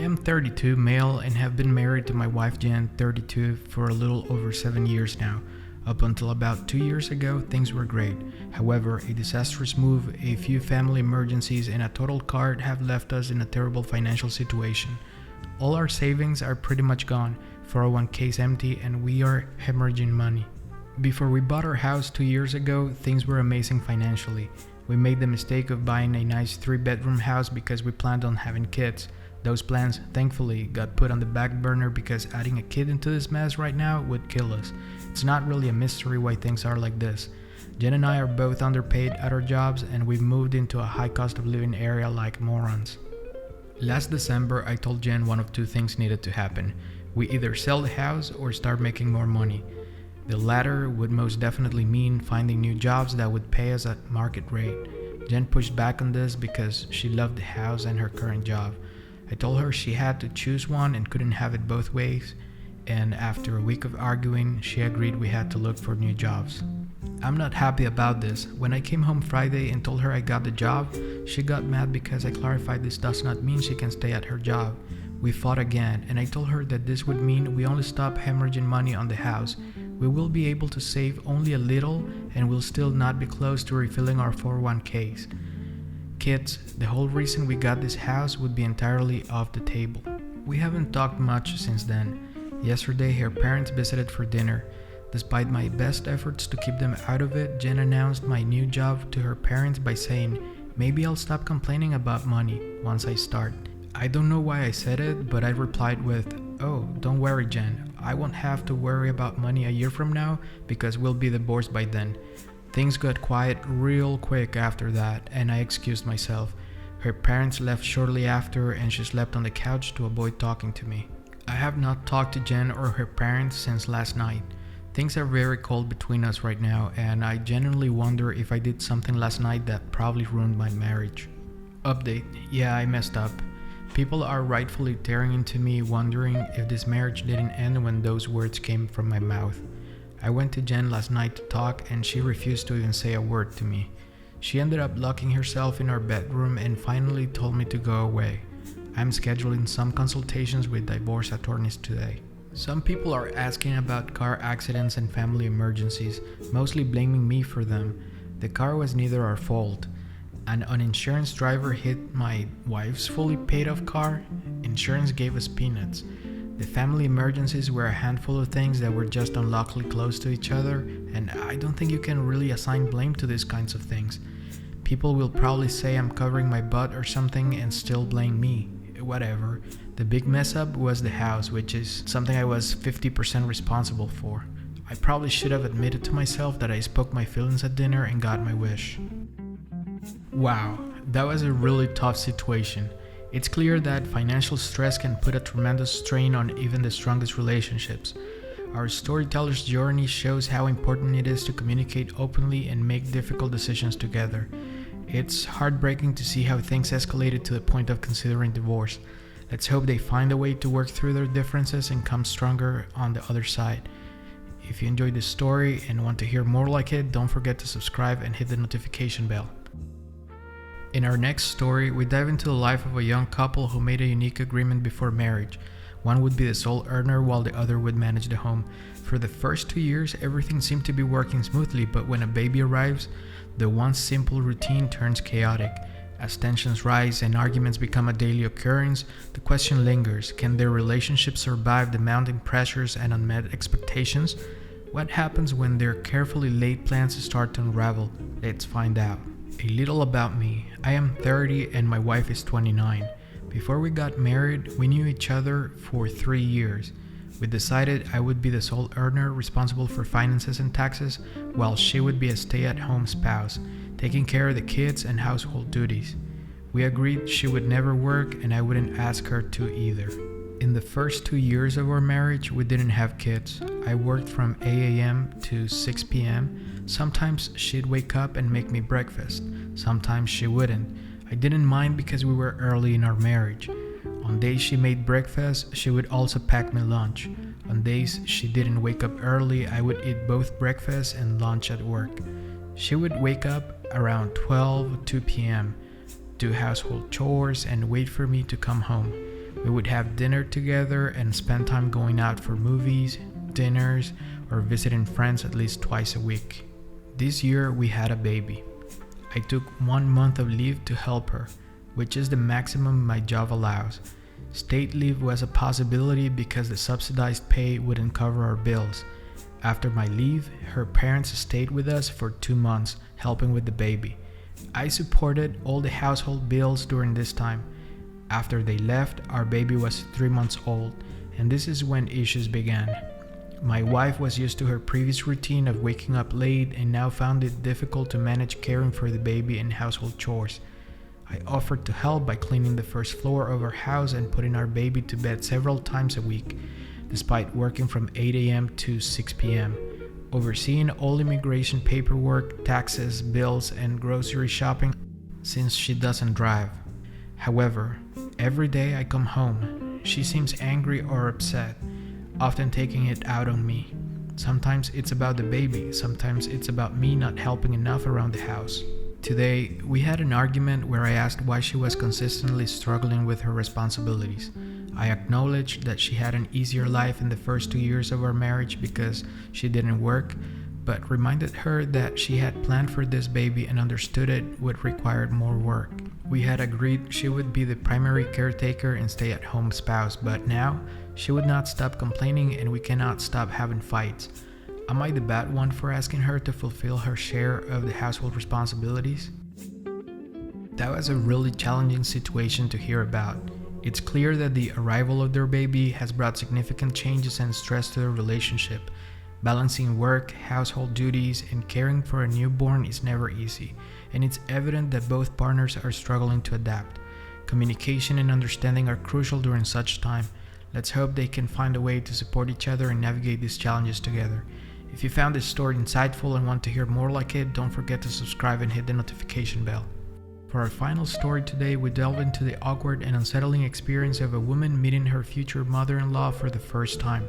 I am 32, male, and have been married to my wife Jen, 32, for a little over 7 years now. Up until about 2 years ago, things were great. However, a disastrous move, a few family emergencies, and a total card have left us in a terrible financial situation. All our savings are pretty much gone, 401k is empty, and we are hemorrhaging money. Before we bought our house 2 years ago, things were amazing financially. We made the mistake of buying a nice 3-bedroom house because we planned on having kids. Those plans, thankfully, got put on the back burner because adding a kid into this mess right now would kill us. It's not really a mystery why things are like this. Jen and I are both underpaid at our jobs, and we've moved into a high cost of living area like morons. Last December, I told Jen one of two things needed to happen. We either sell the house or start making more money. The latter would most definitely mean finding new jobs that would pay us at market rate. Jen pushed back on this because she loved the house and her current job. I told her she had to choose one and couldn't have it both ways, and after a week of arguing, she agreed we had to look for new jobs. I'm not happy about this. When I came home Friday and told her I got the job, she got mad because I clarified this does not mean she can stay at her job. We fought again, and I told her that this would mean we only stop hemorrhaging money on the house. We will be able to save only a little, and we'll still not be close to refilling our 401ks. Kids, the whole reason we got this house would be entirely off the table. We haven't talked much since then. Yesterday, her parents visited for dinner. Despite my best efforts to keep them out of it, Jen announced my new job to her parents by saying, "Maybe I'll stop complaining about money once I start." I don't know why I said it, but I replied with, "Oh, don't worry, Jen. I won't have to worry about money a year from now because we'll be divorced by then." Things got quiet real quick after that, and I excused myself. Her parents left shortly after, and she slept on the couch to avoid talking to me. I have not talked to Jen or her parents since last night. Things are very cold between us right now, and I genuinely wonder if I did something last night that probably ruined my marriage. Update: yeah, I messed up. People are rightfully tearing into me, wondering if this marriage didn't end when those words came from my mouth. I went to Jen last night to talk, and she refused to even say a word to me. She ended up locking herself in her bedroom and finally told me to go away. I'm scheduling some consultations with divorce attorneys today. Some people are asking about car accidents and family emergencies, mostly blaming me for them. The car was neither our fault. An uninsurance driver hit my wife's fully paid off car. Insurance gave us peanuts. The family emergencies were a handful of things that were just unluckily close to each other, and I don't think you can really assign blame to these kinds of things. People will probably say I'm covering my butt or something and still blame me. Whatever. The big mess up was the house, which is something I was 50% responsible for. I probably should have admitted to myself that I spoke my feelings at dinner and got my wish. Wow, that was a really tough situation. It's clear that financial stress can put a tremendous strain on even the strongest relationships. Our storyteller's journey shows how important it is to communicate openly and make difficult decisions together. It's heartbreaking to see how things escalated to the point of considering divorce. Let's hope they find a way to work through their differences and come stronger on the other side. If you enjoyed this story and want to hear more like it, don't forget to subscribe and hit the notification bell. In our next story, we dive into the life of a young couple who made a unique agreement before marriage. One would be the sole earner while the other would manage the home. For the first 2 years, everything seemed to be working smoothly, but when a baby arrives, the once simple routine turns chaotic. As tensions rise and arguments become a daily occurrence, the question lingers: can their relationship survive the mounting pressures and unmet expectations? What happens when their carefully laid plans start to unravel? Let's find out. A little about me. I am 30 and my wife is 29. Before we got married, we knew each other for 3 years. We decided I would be the sole earner responsible for finances and taxes, while she would be a stay-at-home spouse, taking care of the kids and household duties. We agreed she would never work and I wouldn't ask her to either. In the first 2 years of our marriage, we didn't have kids. I worked from 8 a.m. to 6 p.m. Sometimes she'd wake up and make me breakfast. Sometimes she wouldn't. I didn't mind because we were early in our marriage. On days she made breakfast, she would also pack me lunch. On days she didn't wake up early, I would eat both breakfast and lunch at work. She would wake up around 2 p.m., do household chores, and wait for me to come home. We would have dinner together and spend time going out for movies, dinners, or visiting friends at least twice a week. This year we had a baby. I took 1 month of leave to help her, which is the maximum my job allows. State leave was a possibility because the subsidized pay wouldn't cover our bills. After my leave, her parents stayed with us for 2 months, helping with the baby. I supported all the household bills during this time. After they left, our baby was 3 months old, and this is when issues began. My wife was used to her previous routine of waking up late and now found it difficult to manage caring for the baby and household chores. I offered to help by cleaning the first floor of our house and putting our baby to bed several times a week, despite working from 8 a.m. to 6 p.m., overseeing all immigration paperwork, taxes, bills, and grocery shopping since she doesn't drive. However, every day I come home, she seems angry or upset, often taking it out on me. Sometimes it's about the baby, sometimes it's about me not helping enough around the house. Today, we had an argument where I asked why she was consistently struggling with her responsibilities. I acknowledged that she had an easier life in the first 2 years of our marriage because she didn't work, but reminded her that she had planned for this baby and understood it would require more work. We had agreed she would be the primary caretaker and stay-at-home spouse, but now she would not stop complaining and we cannot stop having fights. Am I the bad one for asking her to fulfill her share of the household responsibilities? That was a really challenging situation to hear about. It's clear that the arrival of their baby has brought significant changes and stress to their relationship. Balancing work, household duties, and caring for a newborn is never easy, and it's evident that both partners are struggling to adapt. Communication and understanding are crucial during such time. Let's hope they can find a way to support each other and navigate these challenges together. If you found this story insightful and want to hear more like it, don't forget to subscribe and hit the notification bell. For our final story today, we delve into the awkward and unsettling experience of a woman meeting her future mother-in-law for the first time.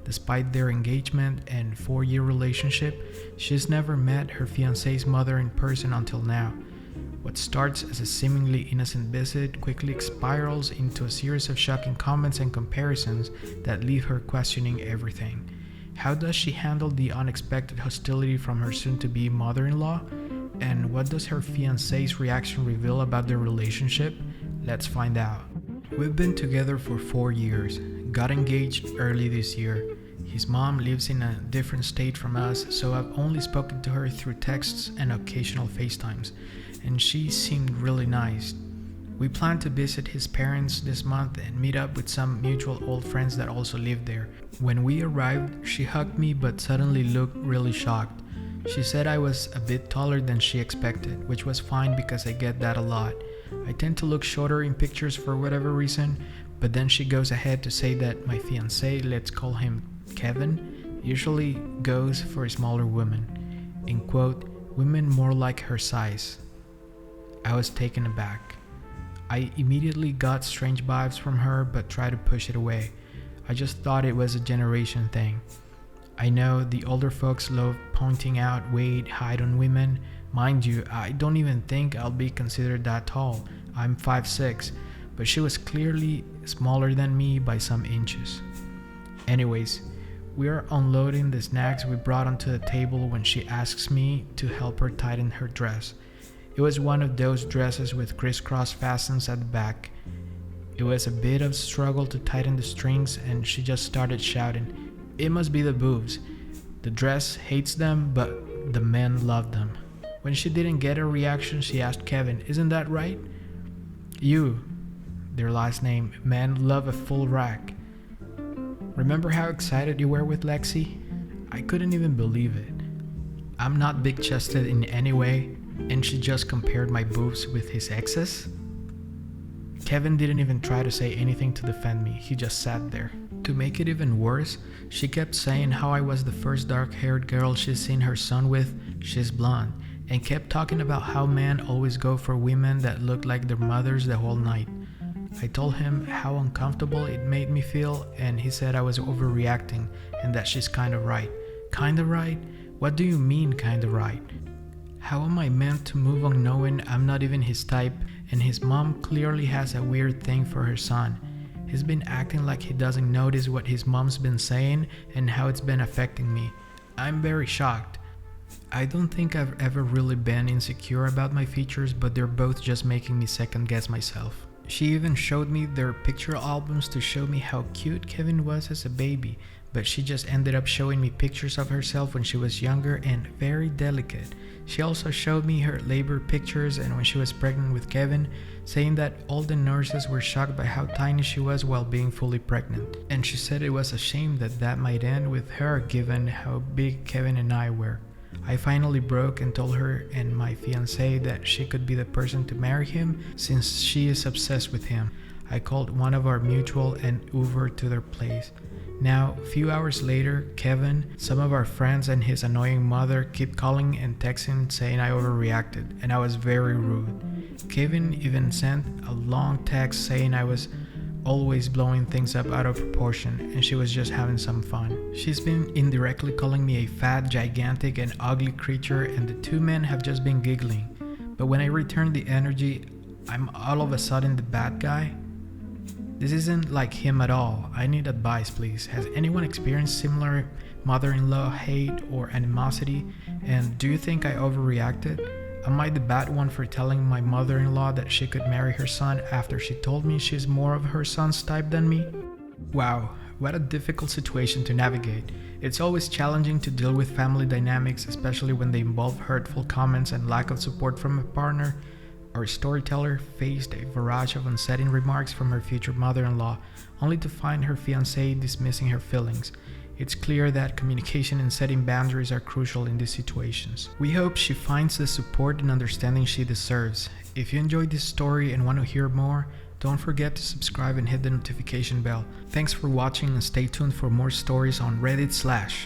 Despite their engagement and 4-year relationship, she's never met her fiancé's mother in person until now. What starts as a seemingly innocent visit quickly spirals into a series of shocking comments and comparisons that leave her questioning everything. How does she handle the unexpected hostility from her soon-to-be mother-in-law? And what does her fiancé's reaction reveal about their relationship? Let's find out. We've been together for 4 years, got engaged early this year. His mom lives in a different state from us, so I've only spoken to her through texts and occasional FaceTimes, and she seemed really nice. We plan to visit his parents this month and meet up with some mutual old friends that also live there. When we arrived, she hugged me but suddenly looked really shocked. She said I was a bit taller than she expected, which was fine because I get that a lot. I tend to look shorter in pictures for whatever reason, but then she goes ahead to say that my fiancé, let's call him Kevin, usually goes for smaller women. In quote, women more like her size. I was taken aback. I immediately got strange vibes from her but tried to push it away. I just thought it was a generation thing. I know the older folks love pointing out weight, height on women. Mind you, I don't even think I'll be considered that tall. I'm 5'6", but she was clearly smaller than me by some inches. Anyways, we are unloading the snacks we brought onto the table when she asks me to help her tighten her dress. It was one of those dresses with crisscross fastens at the back. It was a bit of a struggle to tighten the strings and she just started shouting, "It must be the boobs. The dress hates them, but the men love them." When she didn't get a reaction, she asked Kevin, "Isn't that right? You," their last name, "men love a full rack. Remember how excited you were with Lexi?" I couldn't even believe it. I'm not big-chested in any way, and she just compared my boobs with his ex's? Kevin didn't even try to say anything to defend me, he just sat there. To make it even worse, she kept saying how I was the first dark-haired girl she's seen her son with, she's blonde, and kept talking about how men always go for women that look like their mothers the whole night. I told him how uncomfortable it made me feel, and he said I was overreacting and that she's kinda right. Kinda right? What do you mean kinda right? How am I meant to move on knowing I'm not even his type and his mom clearly has a weird thing for her son? He's been acting like he doesn't notice what his mom's been saying and how it's been affecting me. I'm very shocked. I don't think I've ever really been insecure about my features, but they're both just making me second guess myself. She even showed me their picture albums to show me how cute Kevin was as a baby, but she just ended up showing me pictures of herself when she was younger and very delicate. She also showed me her labor pictures and when she was pregnant with Kevin, saying that all the nurses were shocked by how tiny she was while being fully pregnant. And she said it was a shame that that might end with her given how big Kevin and I were. I finally broke and told her and my fiancé that she could be the person to marry him since she is obsessed with him. I called one of our mutual and Ubered to their place. Now, a few hours later, Kevin, some of our friends and his annoying mother keep calling and texting saying I overreacted and I was very rude. Kevin even sent a long text saying I was always blowing things up out of proportion and she was just having some fun. She's been indirectly calling me a fat, gigantic and ugly creature and the two men have just been giggling. But when I return the energy, I'm all of a sudden the bad guy. This isn't like him at all. I need advice, please. Has anyone experienced similar mother-in-law hate or animosity? And do you think I overreacted? Am I the bad one for telling my mother-in-law that she could marry her son after she told me she's more of her son's type than me? Wow, what a difficult situation to navigate. It's always challenging to deal with family dynamics, especially when they involve hurtful comments and lack of support from a partner. Our storyteller faced a barrage of unsettling remarks from her future mother-in-law, only to find her fiancé dismissing her feelings. It's clear that communication and setting boundaries are crucial in these situations. We hope she finds the support and understanding she deserves. If you enjoyed this story and want to hear more, don't forget to subscribe and hit the notification bell. Thanks for watching and stay tuned for more stories on ReadItSlash.